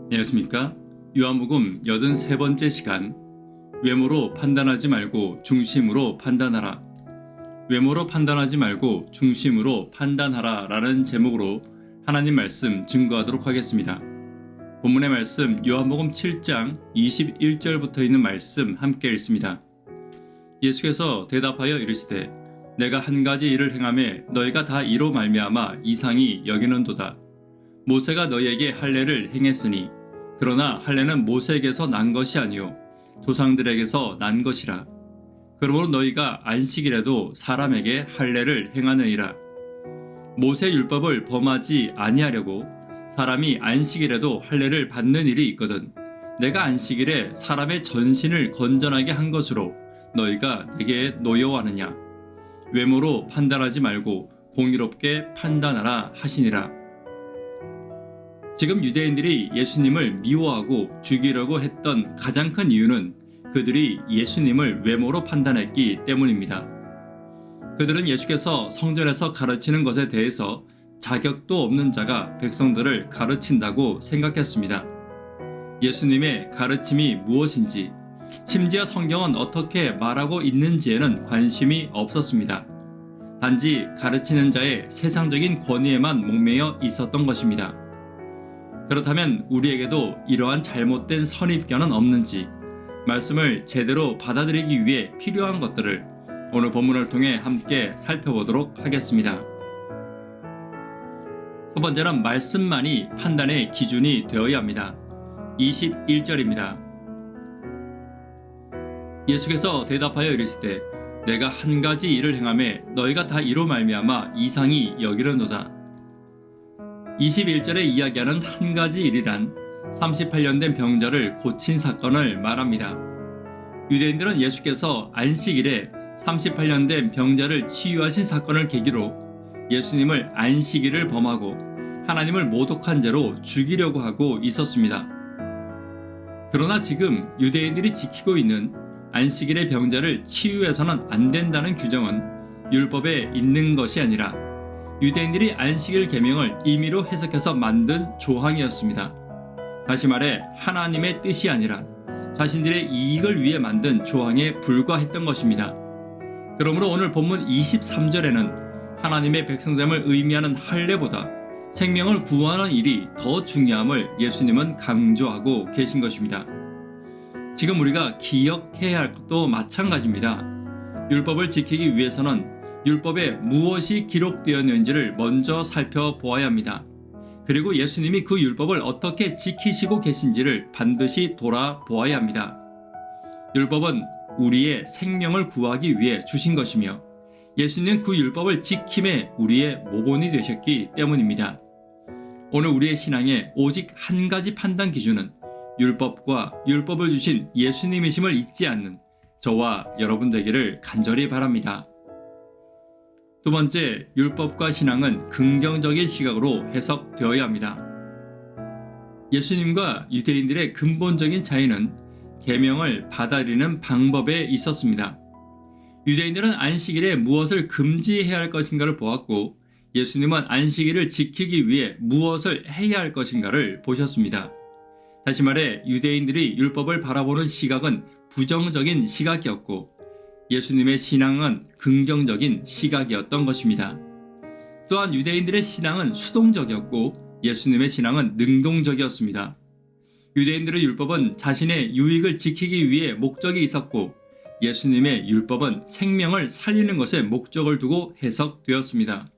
안녕하십니까? 요한복음 83번째 시간, 외모로 판단하지 말고 중심으로 판단하라. 외모로 판단하지 말고 중심으로 판단하라 라는 제목으로 하나님 말씀 증거하도록 하겠습니다. 본문의 말씀 요한복음 7장 21절부터 있는 말씀 함께 읽습니다. 예수께서 대답하여 이르시되 내가 한 가지 일을 행하매 너희가 다 이로 말미암아 이상히 여기는도다. 모세가 너희에게 할례를 행했으니 그러나 할례는 모세에게서 난 것이 아니요 조상들에게서 난 것이라. 그러므로 너희가 안식일에도 사람에게 할례를 행하느니라. 모세 율법을 범하지 아니하려고 사람이 안식일에도 할례를 받는 일이 있거든 내가 안식일에 사람의 전신을 건전하게 한 것으로 너희가 내게 노여워하느냐. 외모로 판단하지 말고 공의롭게 판단하라 하시니라. 지금 유대인들이 예수님을 미워하고 죽이려고 했던 가장 큰 이유는 그들이 예수님을 외모로 판단했기 때문입니다. 그들은 예수께서 성전에서 가르치는 것에 대해서 자격도 없는 자가 백성들을 가르친다고 생각했습니다. 예수님의 가르침이 무엇인지, 심지어 성경은 어떻게 말하고 있는지에는 관심이 없었습니다. 단지 가르치는 자의 세상적인 권위에만 목매여 있었던 것입니다. 그렇다면 우리에게도 이러한 잘못된 선입견은 없는지, 말씀을 제대로 받아들이기 위해 필요한 것들을 오늘 본문을 통해 함께 살펴보도록 하겠습니다. 첫 번째는 말씀만이 판단의 기준이 되어야 합니다. 21절입니다. 예수께서 대답하여 이르시되 내가 한 가지 일을 행하매 너희가 다 이로 말미암아 이상히 여기려노다. 21절에 이야기하는 한 가지 일이란 38년 된 병자를 고친 사건을 말합니다. 유대인들은 예수께서 안식일에 38년 된 병자를 치유하신 사건을 계기로 예수님을 안식일을 범하고 하나님을 모독한 죄로 죽이려고 하고 있었습니다. 그러나 지금 유대인들이 지키고 있는 안식일의 병자를 치유해서는 안 된다는 규정은 율법에 있는 것이 아니라 유대인들이 안식일 계명을 임의로 해석해서 만든 조항이었습니다. 다시 말해 하나님의 뜻이 아니라 자신들의 이익을 위해 만든 조항에 불과했던 것입니다. 그러므로 오늘 본문 23절에는 하나님의 백성됨을 의미하는 할례보다 생명을 구하는 일이 더 중요함을 예수님은 강조하고 계신 것입니다. 지금 우리가 기억해야 할 것도 마찬가지입니다. 율법을 지키기 위해서는 율법에 무엇이 기록되었는지를 먼저 살펴보아야 합니다. 그리고 예수님이 그 율법을 어떻게 지키시고 계신지를 반드시 돌아보아야 합니다. 율법은 우리의 생명을 구하기 위해 주신 것이며 예수님은 그 율법을 지킴에 우리의 모본이 되셨기 때문입니다. 오늘 우리의 신앙에 오직 한 가지 판단 기준은 율법과 율법을 주신 예수님이심을 잊지 않는 저와 여러분 되기를 간절히 바랍니다. 두 번째, 율법과 신앙은 긍정적인 시각으로 해석되어야 합니다. 예수님과 유대인들의 근본적인 차이는 계명을 받아들이는 방법에 있었습니다. 유대인들은 안식일에 무엇을 금지해야 할 것인가를 보았고 예수님은 안식일을 지키기 위해 무엇을 해야 할 것인가를 보셨습니다. 다시 말해 유대인들이 율법을 바라보는 시각은 부정적인 시각이었고 예수님의 신앙은 긍정적인 시각이었던 것입니다. 또한 유대인들의 신앙은 수동적이었고 예수님의 신앙은 능동적이었습니다. 유대인들의 율법은 자신의 유익을 지키기 위해 목적이 있었고 예수님의 율법은 생명을 살리는 것에 목적을 두고 해석되었습니다.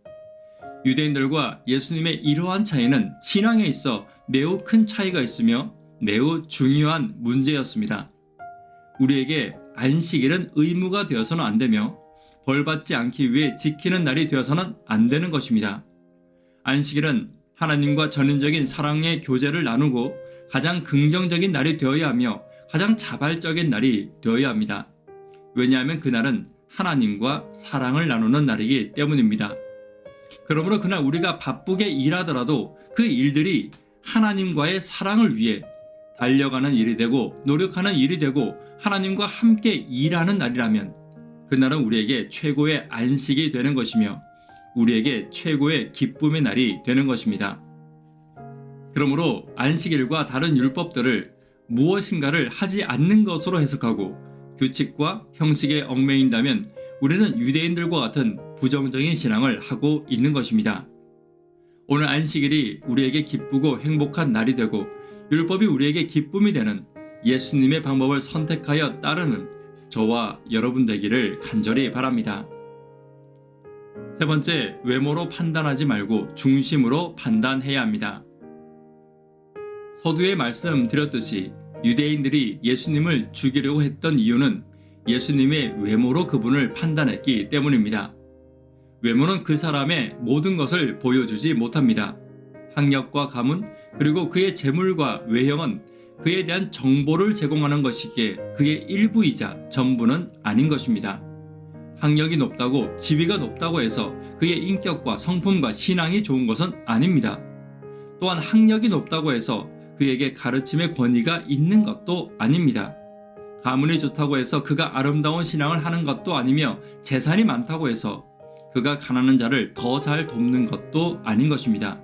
유대인들과 예수님의 이러한 차이는 신앙에 있어 매우 큰 차이가 있으며 매우 중요한 문제였습니다. 우리에게 안식일은 의무가 되어서는 안 되며 벌받지 않기 위해 지키는 날이 되어서는 안 되는 것입니다. 안식일은 하나님과 전인적인 사랑의 교제를 나누고 가장 긍정적인 날이 되어야 하며 가장 자발적인 날이 되어야 합니다. 왜냐하면 그날은 하나님과 사랑을 나누는 날이기 때문입니다. 그러므로 그날 우리가 바쁘게 일하더라도 그 일들이 하나님과의 사랑을 위해 달려가는 일이 되고 노력하는 일이 되고 하나님과 함께 일하는 날이라면 그날은 우리에게 최고의 안식이 되는 것이며 우리에게 최고의 기쁨의 날이 되는 것입니다. 그러므로 안식일과 다른 율법들을 무엇인가를 하지 않는 것으로 해석하고 규칙과 형식에 얽매인다면 우리는 유대인들과 같은 부정적인 신앙을 하고 있는 것입니다. 오늘 안식일이 우리에게 기쁘고 행복한 날이 되고 율법이 우리에게 기쁨이 되는 예수님의 방법을 선택하여 따르는 저와 여러분 되기를 간절히 바랍니다. 세 번째, 외모로 판단하지 말고 중심으로 판단해야 합니다. 서두에 말씀드렸듯이 유대인들이 예수님을 죽이려고 했던 이유는 예수님의 외모로 그분을 판단했기 때문입니다. 외모는 그 사람의 모든 것을 보여주지 못합니다. 학력과 가문, 그리고 그의 재물과 외형은 그에 대한 정보를 제공하는 것이기에 그의 일부이자 전부는 아닌 것입니다. 학력이 높다고 지위가 높다고 해서 그의 인격과 성품과 신앙이 좋은 것은 아닙니다. 또한 학력이 높다고 해서 그에게 가르침의 권위가 있는 것도 아닙니다. 가문이 좋다고 해서 그가 아름다운 신앙을 하는 것도 아니며 재산이 많다고 해서 그가 가난한 자를 더 잘 돕는 것도 아닌 것입니다.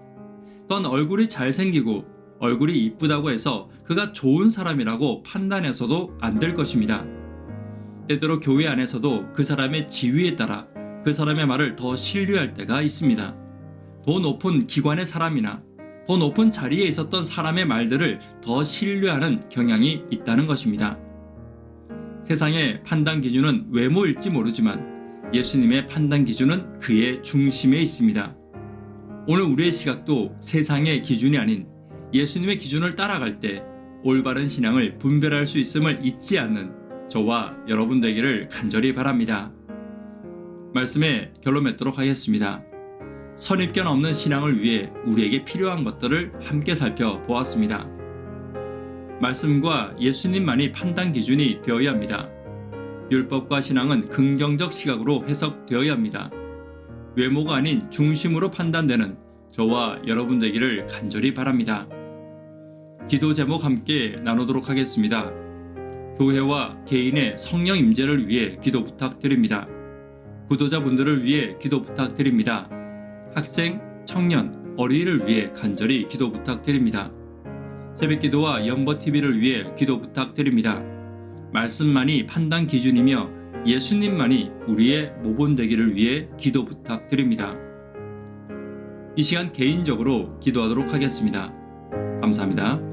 또한 얼굴이 잘생기고 얼굴이 이쁘다고 해서 그가 좋은 사람이라고 판단해서도 안 될 것입니다. 때때로 교회 안에서도 그 사람의 지위에 따라 그 사람의 말을 더 신뢰할 때가 있습니다. 더 높은 기관의 사람이나 더 높은 자리에 있었던 사람의 말들을 더 신뢰하는 경향이 있다는 것입니다. 세상의 판단 기준은 외모일지 모르지만 예수님의 판단 기준은 그의 중심에 있습니다. 오늘 우리의 시각도 세상의 기준이 아닌 예수님의 기준을 따라갈 때 올바른 신앙을 분별할 수 있음을 잊지 않는 저와 여러분 되기를 간절히 바랍니다. 말씀에 결론 맺도록 하겠습니다. 선입견 없는 신앙을 위해 우리에게 필요한 것들을 함께 살펴보았습니다. 말씀과 예수님만이 판단 기준이 되어야 합니다. 율법과 신앙은 긍정적 시각으로 해석되어야 합니다. 외모가 아닌 중심으로 판단되는 저와 여러분 되기를 간절히 바랍니다. 기도 제목 함께 나누도록 하겠습니다. 교회와 개인의 성령 임재를 위해 기도 부탁드립니다. 구도자분들을 위해 기도 부탁드립니다. 학생, 청년, 어린이를 위해 간절히 기도 부탁드립니다. 새벽기도와 연보TV를 위해 기도 부탁드립니다. 말씀만이 판단 기준이며 예수님만이 우리의 모본 되기를 위해 기도 부탁드립니다. 이 시간 개인적으로 기도하도록 하겠습니다. 감사합니다.